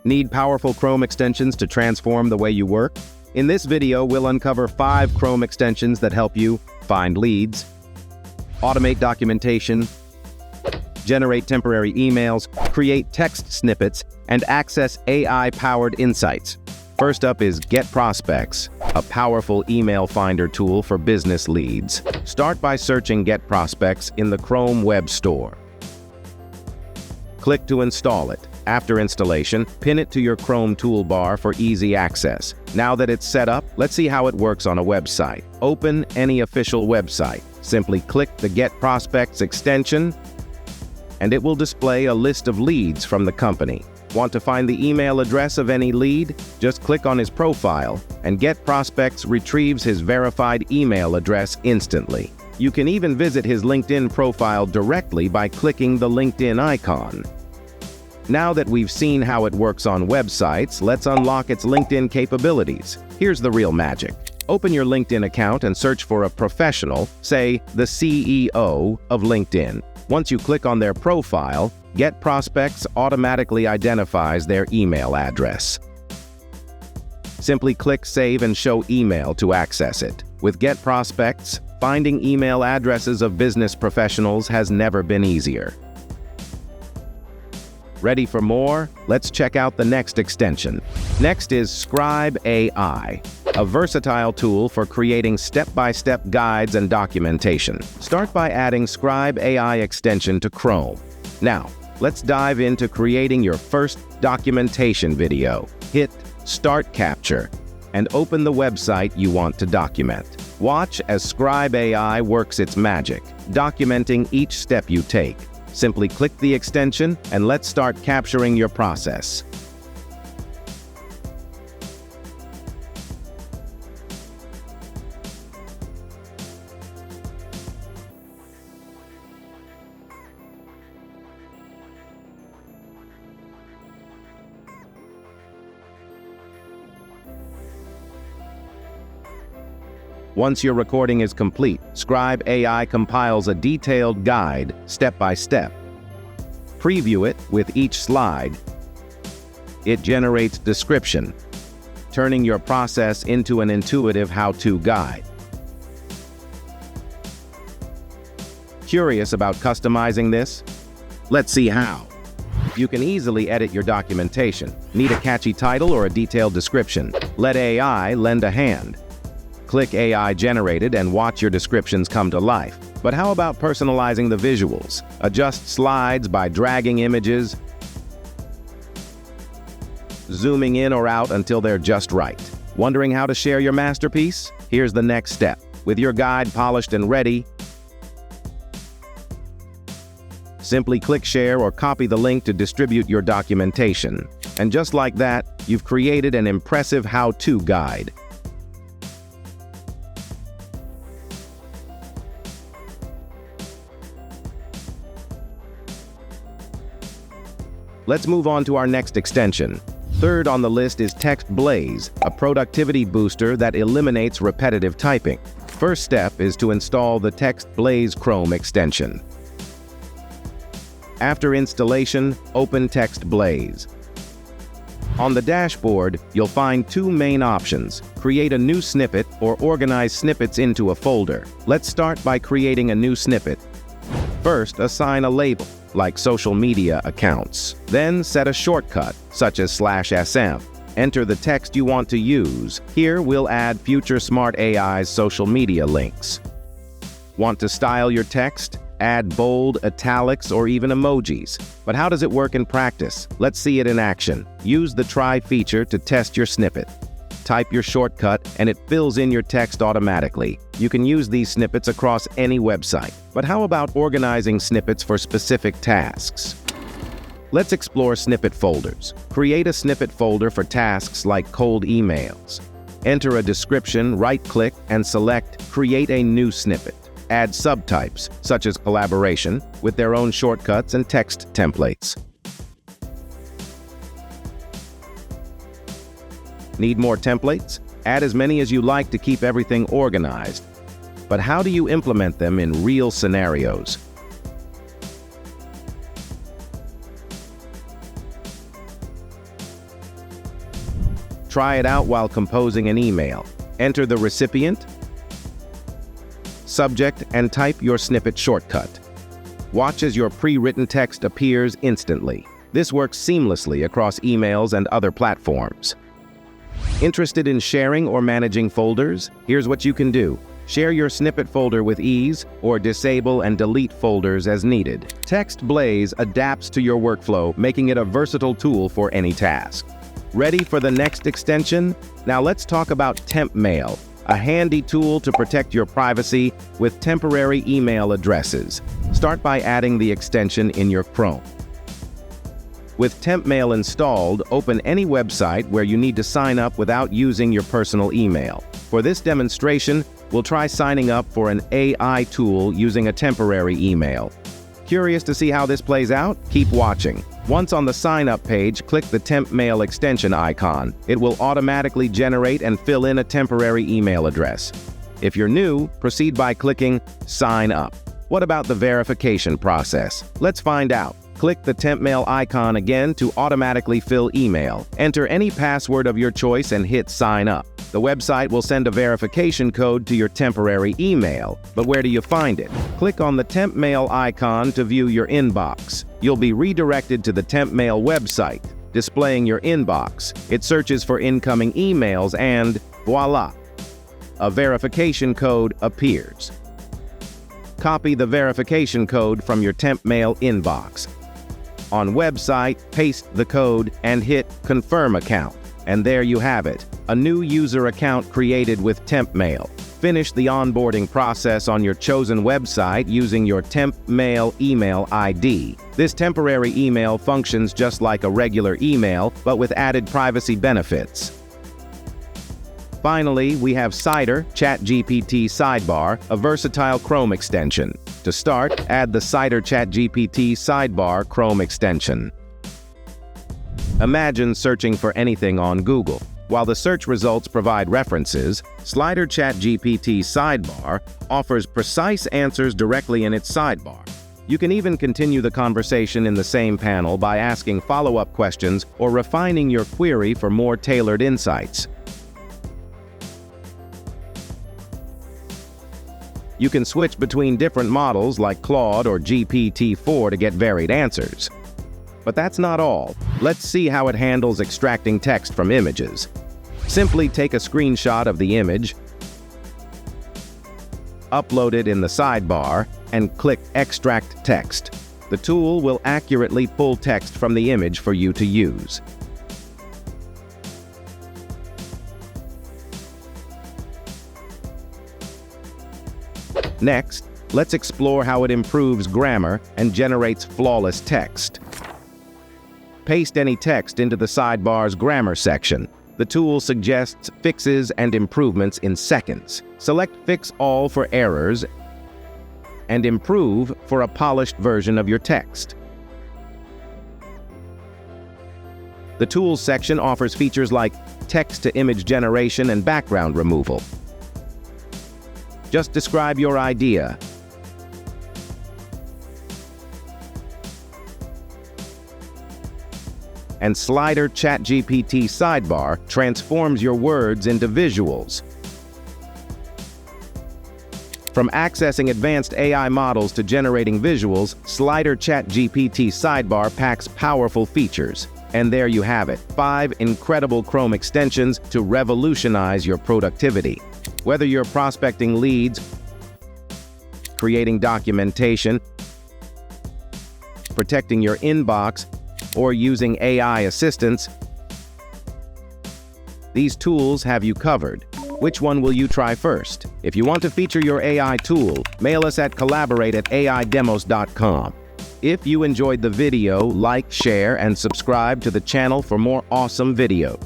Need powerful Chrome extensions to transform the way you work? In this video, we'll uncover 5 Chrome extensions that help you find leads, automate documentation, generate temporary emails, create text snippets, and access AI-powered insights. First up is GetProspects, a powerful email finder tool for business leads. Start by searching GetProspects in the Chrome Web Store. Click to install it. After installation, pin it to your Chrome toolbar for easy access. Now that it's set up, let's see how it works on a website. Open any official website. Simply click the Get Prospects extension, and it will display a list of leads from the company. Want to find the email address of any lead? Just click on his profile, and GetProspects retrieves his verified email address instantly. You can even visit his LinkedIn profile directly by clicking the LinkedIn icon. Now that we've seen how it works on websites, let's unlock its LinkedIn capabilities. Here's the real magic. Open your LinkedIn account and search for a professional, say the CEO of LinkedIn. Once you click on their profile, GetProspects automatically identifies their email address. Simply click Save and Show Email to access it. With GetProspects, finding email addresses of business professionals has never been easier. Ready for more? Let's check out the next extension. Next is Scribe AI, a versatile tool for creating step-by-step guides and documentation. Start by adding Scribe AI extension to Chrome. Now, let's dive into creating your first documentation video. Hit Start Capture and open the website you want to document. Watch as Scribe AI works its magic, documenting each step you take. Simply click the extension and let's start capturing your process. Once your recording is complete, Scribe AI compiles a detailed guide, step by step. Preview it with each slide. It generates description, turning your process into an intuitive how-to guide. Curious about customizing this? Let's see how. You can easily edit your documentation. Need a catchy title or a detailed description? Let AI lend a hand. Click AI Generated and watch your descriptions come to life. But how about personalizing the visuals? Adjust slides by dragging images, zooming in or out until they're just right. Wondering how to share your masterpiece? Here's the next step. With your guide polished and ready, simply click share or copy the link to distribute your documentation. And just like that, you've created an impressive how-to guide. Let's move on to our next extension. Third on the list is Text Blaze, a productivity booster that eliminates repetitive typing. First step is to install the Text Blaze Chrome extension. After installation, open Text Blaze. On the dashboard, you'll find 2 main options: create a new snippet or organize snippets into a folder. Let's start by creating a new snippet. First, assign a label, like social media accounts. Then set a shortcut, such as /sm. Enter the text you want to use. Here we'll add future Smart AI's social media links. Want to style your text? Add bold, italics, or even emojis. But how does it work in practice? Let's see it in action. Use the Try feature to test your snippet. Type your shortcut, and it fills in your text automatically. You can use these snippets across any website. But how about organizing snippets for specific tasks? Let's explore snippet folders. Create a snippet folder for tasks like cold emails. Enter a description, right-click, and select Create a new snippet. Add subtypes, such as collaboration, with their own shortcuts and text templates. Need more templates? Add as many as you like to keep everything organized. But how do you implement them in real scenarios? Try it out while composing an email. Enter the recipient, subject, and type your snippet shortcut. Watch as your pre-written text appears instantly. This works seamlessly across emails and other platforms. Interested in sharing or managing folders? Here's what you can do. Share your snippet folder with ease, or disable and delete folders as needed. Text Blaze adapts to your workflow, making it a versatile tool for any task. Ready for the next extension? Now let's talk about TempMail, a handy tool to protect your privacy with temporary email addresses. Start by adding the extension in your Chrome. With TempMail installed, open any website where you need to sign up without using your personal email. For this demonstration, we'll try signing up for an AI tool using a temporary email. Curious to see how this plays out? Keep watching. Once on the sign-up page, click the TempMail extension icon. It will automatically generate and fill in a temporary email address. If you're new, proceed by clicking Sign Up. What about the verification process? Let's find out. Click the TempMail icon again to automatically fill email. Enter any password of your choice and hit Sign Up. The website will send a verification code to your temporary email. But where do you find it? Click on the TempMail icon to view your inbox. You'll be redirected to the TempMail website, displaying your inbox. It searches for incoming emails and voila! A verification code appears. Copy the verification code from your TempMail inbox. On website, paste the code and hit Confirm Account. And there you have it, a new user account created with TempMail. Finish the onboarding process on your chosen website using your TempMail email ID. This temporary email functions just like a regular email, but with added privacy benefits. Finally, we have ChatGPT Sidebar, a versatile Chrome extension. To start, add the ChatGPT Sidebar Chrome extension. Imagine searching for anything on Google. While the search results provide references, ChatGPT Sidebar offers precise answers directly in its sidebar. You can even continue the conversation in the same panel by asking follow-up questions or refining your query for more tailored insights. You can switch between different models like Claude or GPT-4 to get varied answers. But that's not all. Let's see how it handles extracting text from images. Simply take a screenshot of the image, upload it in the sidebar, and click Extract Text. The tool will accurately pull text from the image for you to use. Next, let's explore how it improves grammar and generates flawless text. Paste any text into the sidebar's grammar section. The tool suggests fixes and improvements in seconds. Select Fix All for errors and Improve for a polished version of your text. The Tools section offers features like text-to-image generation and background removal. Just describe your idea. And ChatGPT Sidebar transforms your words into visuals. From accessing advanced AI models to generating visuals, ChatGPT Sidebar packs powerful features. And there you have it, 5 incredible Chrome extensions to revolutionize your productivity. Whether you're prospecting leads, creating documentation, protecting your inbox, or using AI assistants, these tools have you covered. Which one will you try first? If you want to feature your AI tool, mail us at collaborate@AIdemos.com. If you enjoyed the video, like, share, and subscribe to the channel for more awesome videos.